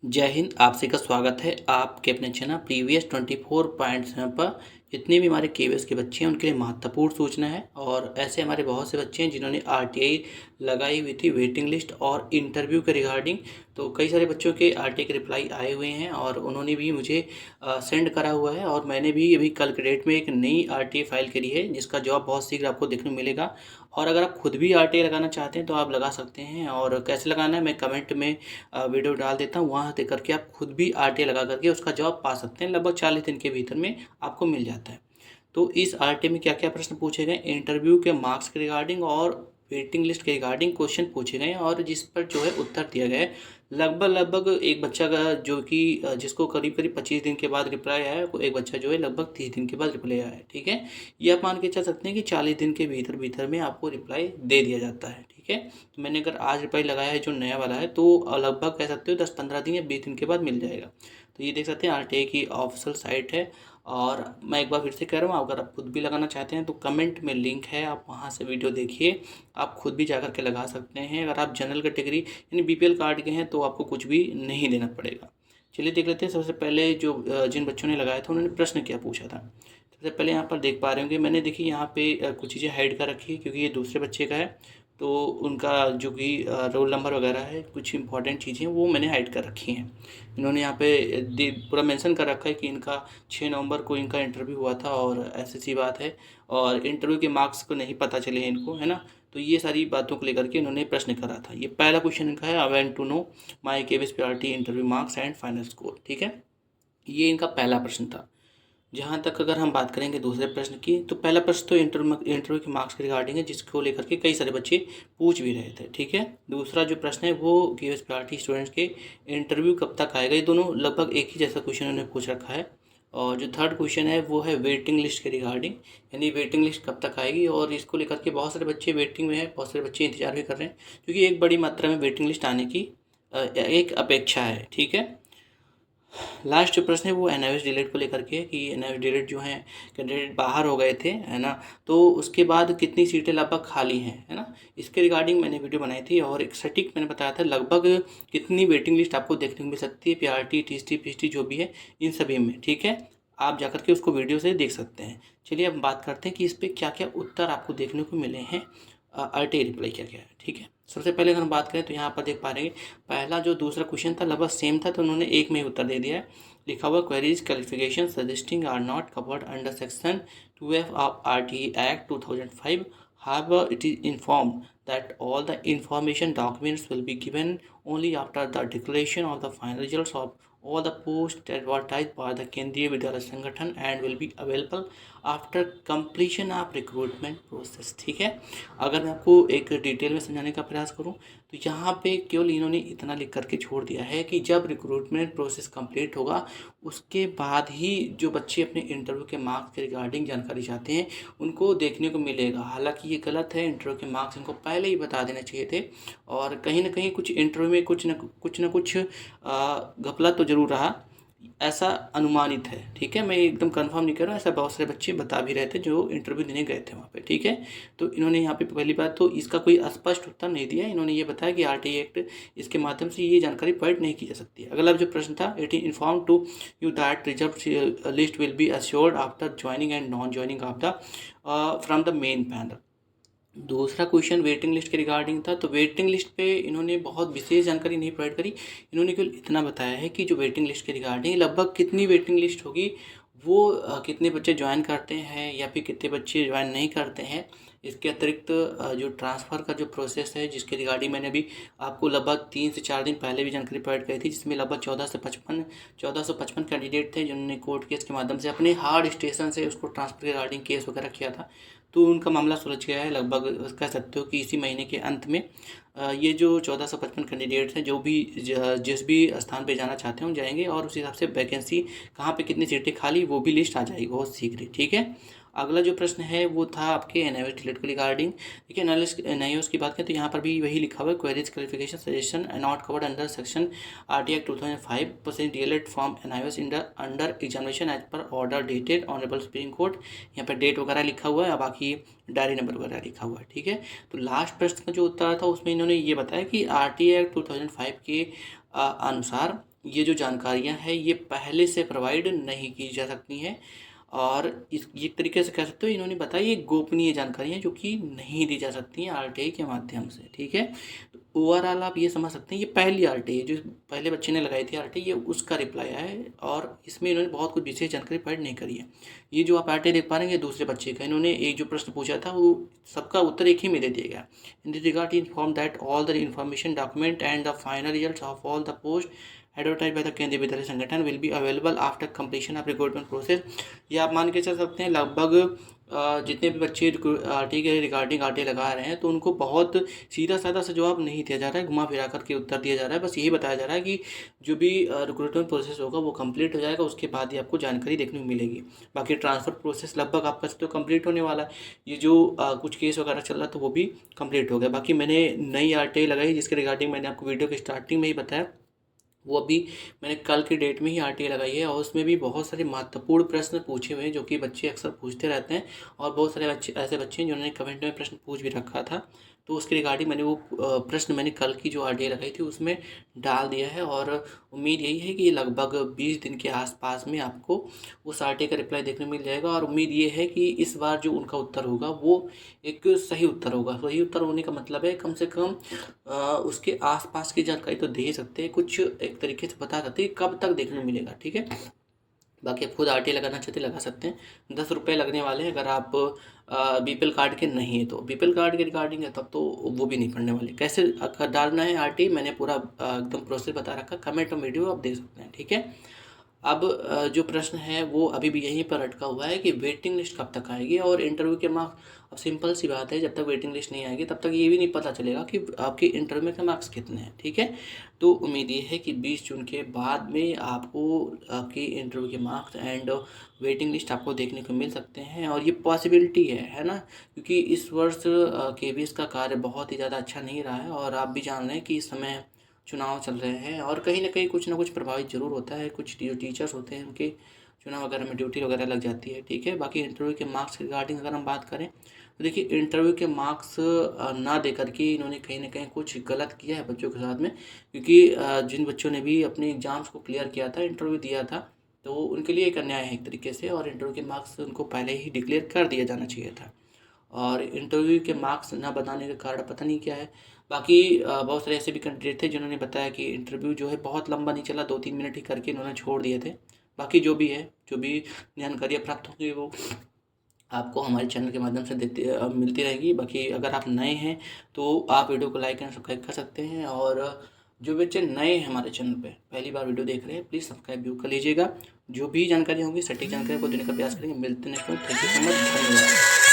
जय हिंद। आप सभी का स्वागत है आपके अपने चैनल प्रीवियस 24.7 पर। जितने भी हमारे केवीएस के बच्चे हैं उनके लिए महत्वपूर्ण सूचना है और ऐसे हमारे बहुत से बच्चे हैं जिन्होंने आरटीआई लगाई हुई थी वेटिंग लिस्ट और इंटरव्यू के रिगार्डिंग। तो कई सारे बच्चों के आरटीआई के रिप्लाई आए हुए हैं और उन्होंने भी मुझे सेंड करा हुआ है और मैंने भी अभी कल के डेट में एक नई आरटीआई फाइल करी है जिसका जवाब बहुत शीघ्र आपको देखने को मिलेगा। और अगर आप खुद भी आरटीआई लगाना चाहते हैं तो आप लगा सकते हैं। और कैसे लगाना है मैं कमेंट में वीडियो डाल देता हूँ, वहाँ देख करके आप खुद भी आरटीआई लगा करके उसका जवाब पा सकते हैं। लगभग 40 दिन के भीतर में आपको मिल जाता है। तो इस आरटीआई में क्या क्या प्रश्न पूछे गए, इंटरव्यू के मार्क्स के रिगार्डिंग और वेटिंग लिस्ट के रिगार्डिंग क्वेश्चन पूछे गए और जिस पर जो है उत्तर दिया गया है। लगभग एक बच्चा का जो कि जिसको करीब करीब 25 दिन के बाद रिप्लाई आया है, एक बच्चा जो है लगभग 30 दिन के बाद रिप्लाई आया है। ठीक है, ये आप मान के चल सकते हैं कि 40 दिन के भीतर भीतर में आपको रिप्लाई दे दिया जाता है। ठीक है, तो मैंने अगर आज रिप्लाई लगाया है जो नया वाला है तो लगभग कह सकते हो 10-15 दिन या 20 दिन के बाद मिल जाएगा। तो ये देख सकते हैं आरटीआई की ऑफिशियल साइट है। और मैं एक बार फिर से कह रहा हूँ, अगर आप खुद भी लगाना चाहते हैं तो कमेंट में लिंक है, आप वहाँ से वीडियो देखिए। आप खुद भी जा कर के लगा सकते हैं। अगर आप जनरल कैटेगरी यानी बीपीएल कार्ड के हैं तो आपको कुछ भी नहीं देना पड़ेगा। चलिए देख लेते हैं। सबसे पहले जो जिन बच्चों ने लगाया था उन्होंने प्रश्न क्या पूछा था। सबसे पहले यहाँ पर देख पा रहे होंगे, मैंने देखिए यहाँ पे कुछ चीज़ें हाइड कर रखी है क्योंकि ये दूसरे बच्चे का है। तो उनका जो कि रोल नंबर वगैरह है, कुछ इंपॉर्टेंट चीज़ें वो मैंने हाइड कर रखी हैं। इन्होंने यहाँ पे पूरा मेंशन कर रखा है कि इनका 6 नवंबर को इनका इंटरव्यू हुआ था और ऐसी सी बात है और इंटरव्यू के मार्क्स को नहीं पता चले हैं इनको, है ना। तो ये सारी बातों को लेकर के इन्होंने प्रश्न करा था। ये पहला क्वेश्चन इनका है, I want to know my KVS PRT interview marks and final score. ठीक है, ये इनका पहला प्रश्न था। जहाँ तक अगर हम बात करेंगे दूसरे प्रश्न की, तो पहला प्रश्न तो इंटरव्यू के मार्क्स के रिगार्डिंग है जिसको लेकर के कई सारे बच्चे पूछ भी रहे थे। ठीक है, दूसरा जो प्रश्न है वो केवीएस पीआरटी स्टूडेंट्स के इंटरव्यू कब तक आएगा। ये दोनों लगभग एक ही जैसा क्वेश्चन उन्होंने पूछ रखा है। और जो थर्ड क्वेश्चन है वो है वेटिंग लिस्ट के रिगार्डिंग, यानी वेटिंग लिस्ट कब तक आएगी। और इसको लेकर के बहुत सारे बच्चे वेटिंग में है, बहुत सारे बच्चे इंतजार भी कर रहे हैं क्योंकि एक बड़ी मात्रा में वेटिंग लिस्ट आने की एक अपेक्षा है। ठीक है, लास्ट जो प्रश्न है वो एनआईएस डिलीट को लेकर के है कि एनआईएस डिलीट जो हैं कैंडिडेट बाहर हो गए थे, है ना। तो उसके बाद कितनी सीटें लगभग खाली हैं, है ना। इसके रिगार्डिंग मैंने वीडियो बनाई थी और एक सटीक मैंने बताया था लगभग कितनी वेटिंग लिस्ट आपको देखने को मिल सकती है पीआरटी टीएसटी पीएचटी जो भी है इन सभी में। ठीक है, आप जाकर के उसको वीडियो से देख सकते हैं। चलिए अब बात करते हैं कि इस पर क्या क्या उत्तर आपको देखने को मिले हैं, आरटीआई रिप्लाई क्या क्या है। ठीक है, सबसे पहले अगर हम बात करें तो यहाँ पर देख पा रहे हैं पहला जो दूसरा क्वेश्चन था लगभग सेम था, तो उन्होंने एक में ही उत्तर दे दिया है। लिखा हुआ queries qualification suggesting are not covered under section 2F ऑफ RTI act 2005। However, it is informed that all the information documents will be given only after the declaration of the final results of all the posts advertised by the केंद्रीय विद्यालय संगठन and will be available after completion of recruitment process। ठीक है, अगर मैं आपको एक detail में समझाने का प्रयास करूं तो यहाँ पे केवल इन्होंने इतना लिख करके छोड़ दिया है कि जब रिक्रूटमेंट प्रोसेस कंप्लीट होगा उसके बाद ही जो बच्चे अपने इंटरव्यू के मार्क्स के रिगार्डिंग जानकारी चाहते हैं उनको देखने को मिलेगा। हालांकि ये गलत है, इंटरव्यू के मार्क्स इनको पहले ही बता देने चाहिए थे और कहीं ना कहीं कुछ इंटरव्यू में कुछ न कुछ घपला तो ज़रूर रहा, ऐसा अनुमानित है। ठीक है, मैं एकदम कंफर्म नहीं कर रहा, ऐसा बहुत सारे बच्चे बता भी रहे थे जो इंटरव्यू देने गए थे वहाँ पे। ठीक है, तो इन्होंने यहाँ पे पहली बात तो इसका कोई स्पष्ट उत्तर नहीं दिया। इन्होंने ये बताया कि आरटीआई एक्ट इसके माध्यम से ये जानकारी प्रोवाइड नहीं की जा सकती है। अगला जो प्रश्न था, it is inform to you that reserve list will be assured after joining and non joining of the from the main panel. दूसरा क्वेश्चन वेटिंग लिस्ट के रिगार्डिंग था। तो वेटिंग लिस्ट पे इन्होंने बहुत विशेष जानकारी नहीं प्रोवाइड करी। इन्होंने केवल इतना बताया है कि जो वेटिंग लिस्ट के रिगार्डिंग लगभग कितनी वेटिंग लिस्ट होगी, वो कितने बच्चे ज्वाइन करते हैं या फिर कितने बच्चे ज्वाइन नहीं करते हैं। इसके अतिरिक्त जो ट्रांसफ़र का जो प्रोसेस है जिसके रिगार्डिंग मैंने अभी आपको लगभग 3 से 4 दिन पहले भी जानकारी प्रोवाइड करी थी, जिसमें लगभग 1455 कैंडिडेट थे जिन्होंने कोर्ट केस के माध्यम से अपने हार्ड स्टेशन से उसको ट्रांसफ़र के रिगार्डिंग केस वगैरह किया था। तो उनका मामला सुलझ गया है। लगभग कह सकते हो कि इसी महीने के अंत में ये जो 1455 कैंडिडेट्स हैं जो भी जिस भी स्थान पे जाना चाहते हैं जाएंगे और उस हिसाब से वैकेंसी कहाँ पे कितनी सीटें खाली वो भी लिस्ट आ जाएगी बहुत शीघ्र ही। ठीक है, अगला जो प्रश्न है वो था आपके एनआईओएस डिलीट के रिगार्डिंग। देखिए एनआईओएस की बात करें तो यहाँ पर भी वही लिखा हुआ है, queries qualification suggestion not covered under section RTI act 2005 percent DElEd from NIOS under examination as per order dated honourable Supreme Court. यहाँ पर डेट वगैरह लिखा हुआ है, बाकी डायरी नंबर वगैरह लिखा हुआ है। ठीक है, तो लास्ट प्रश्न का जो उत्तर था उसमें इन्होंने ये बताया कि आरटीआई एक्ट 2005 के अनुसार ये जो जानकारियाँ हैं ये पहले से प्रोवाइड नहीं की जा सकती हैं और इस एक तरीके से कह सकते हो इन्होंने बताया ये गोपनीय जानकारियाँ जो कि नहीं दी जा सकती हैं आरटीआई के माध्यम से। ठीक है, तो ओवरऑल आप ये समझ सकते हैं ये पहली आरटीआई जो पहले बच्चे ने लगाई थी आरटीआई, ये उसका रिप्लाई आया है और इसमें इन्होंने बहुत कुछ विशेष जानकारी प्रोवाइड नहीं करी है। ये जो आप आरटीआई देख पा रहे हैं दूसरे बच्चे का, इन्होंने एक जो प्रश्न पूछा था वो सबका उत्तर एक ही में दे दिया गया। In this regard inform that all the information document and the final result of all the post advertise by the केंद्रीय विद्यालय संगठन will be available after completion of recruitment process. ये आप मान के चल सकते हैं लगभग जितने भी बच्चे आरटीआई के रिगार्डिंग आरटीआई लगा रहे हैं तो उनको बहुत सीधा साधा सा जवाब नहीं दिया जा रहा है, घुमा फिरा करके उत्तर दिया जा रहा है। बस यही बताया जा रहा है कि जो भी रिक्रूटमेंट प्रोसेस होगा वो कंप्लीट हो जाएगा, उसके बाद ही आपको जानकारी देखने को मिलेगी। बाकी ट्रांसफ़र प्रोसेस लगभग आपका तो कंप्लीट होने वाला है। ये जो कुछ केस वगैरह चल रहा था वो भी कंप्लीट हो गया। बाकी मैंने नई आरटीआई लगाई जिसके रिगार्डिंग मैंने आपको वीडियो की स्टार्टिंग में ही बताया, वो अभी मैंने कल की डेट में ही आरटीआई लगाई है और उसमें भी बहुत सारे महत्वपूर्ण प्रश्न पूछे हुए हैं जो कि बच्चे अक्सर पूछते रहते हैं और बहुत सारे बच्चे ऐसे बच्चे हैं जिन्होंने कमेंट में प्रश्न पूछ भी रखा था। तो उसके रिगार्डिंग मैंने वो प्रश्न मैंने कल की जो आरटीआई लगाई थी उसमें डाल दिया है और उम्मीद यही है कि लगभग 20 दिन के आसपास में आपको उस आरटीआई का रिप्लाई देखने को मिल जाएगा और उम्मीद ये है कि इस बार जो उनका उत्तर होगा वो एक सही उत्तर होगा। सही उत्तर होने का मतलब है कम से कम उसके आसपास की जानकारी तो दे ही सकते हैं, कुछ एक तरीके से बता सकते हैं कब तक देखने को मिलेगा। ठीक है, बाकी आप खुद आरटीआई लगाना चाहते लगा सकते हैं। 10 रुपये लगने वाले हैं अगर आप बीपीएल कार्ड के नहीं है तो। बीपीएल कार्ड के रिगार्डिंग है तब तो वो भी नहीं पड़ने वाले। कैसे डालना है आरटीआई मैंने पूरा एकदम प्रोसेस बता रखा, कमेंट और वीडियो आप देख सकते हैं। ठीक है, अब जो प्रश्न है वो अभी भी यहीं पर अटका हुआ है कि वेटिंग लिस्ट कब तक आएगी और इंटरव्यू के मार्क्स। अब सिंपल सी बात है, जब तक वेटिंग लिस्ट नहीं आएगी तब तक ये भी नहीं पता चलेगा कि आपके इंटरव्यू के मार्क्स कितने हैं। ठीक है, तो उम्मीद ये है कि 20 जून के बाद में आपको आपके इंटरव्यू के मार्क्स एंड वेटिंग लिस्ट आपको देखने को मिल सकते हैं और ये पॉसिबिलिटी है ना, क्योंकि इस वर्ष केबीएस का कार्य बहुत ही ज़्यादा अच्छा नहीं रहा है और आप भी जान रहे हैं कि इस समय चुनाव चल रहे हैं और कहीं ना कहीं कुछ ना कुछ प्रभावित जरूर होता है। कुछ जो टीचर्स होते हैं उनके चुनाव वगैरह में ड्यूटी वगैरह लग जाती है। ठीक है, बाकी इंटरव्यू के मार्क्स रिगार्डिंग अगर हम बात करें तो देखिए इंटरव्यू के मार्क्स ना दे करके इन्होंने कहीं ना कहीं कुछ गलत किया है बच्चों के साथ में, क्योंकि जिन बच्चों ने भी अपने एग्ज़ाम्स को क्लियर किया था, इंटरव्यू दिया था, तो उनके लिए एक अन्याय है एक तरीके से और इंटरव्यू के मार्क्स उनको पहले ही डिक्लेयर कर दिया जाना चाहिए था और इंटरव्यू के मार्क्स ना बताने का कारण पता नहीं क्या है। बाकी बहुत सारे ऐसे भी कैंडिडेट थे जिन्होंने बताया कि इंटरव्यू जो है बहुत लंबा नहीं चला, 2-3 मिनट ही करके इन्होंने छोड़ दिए थे। बाकी जो भी है, जो भी जानकारियाँ प्राप्त होंगी वो आपको हमारे चैनल के माध्यम से मिलती रहेगी। बाकी अगर आप नए हैं तो आप वीडियो को लाइक एंड सब्सक्राइब कर सकते हैं और जो बच्चे नए हैं हमारे चैनल पे पहली बार वीडियो देख रहे हैं प्लीज़ सब्सक्राइब भी कर लीजिएगा। जो भी जानकारी होगी सटीक जानकारी को देने का प्रयास करेंगे। मिलते हैं next time. Thank you so much, धन्यवाद।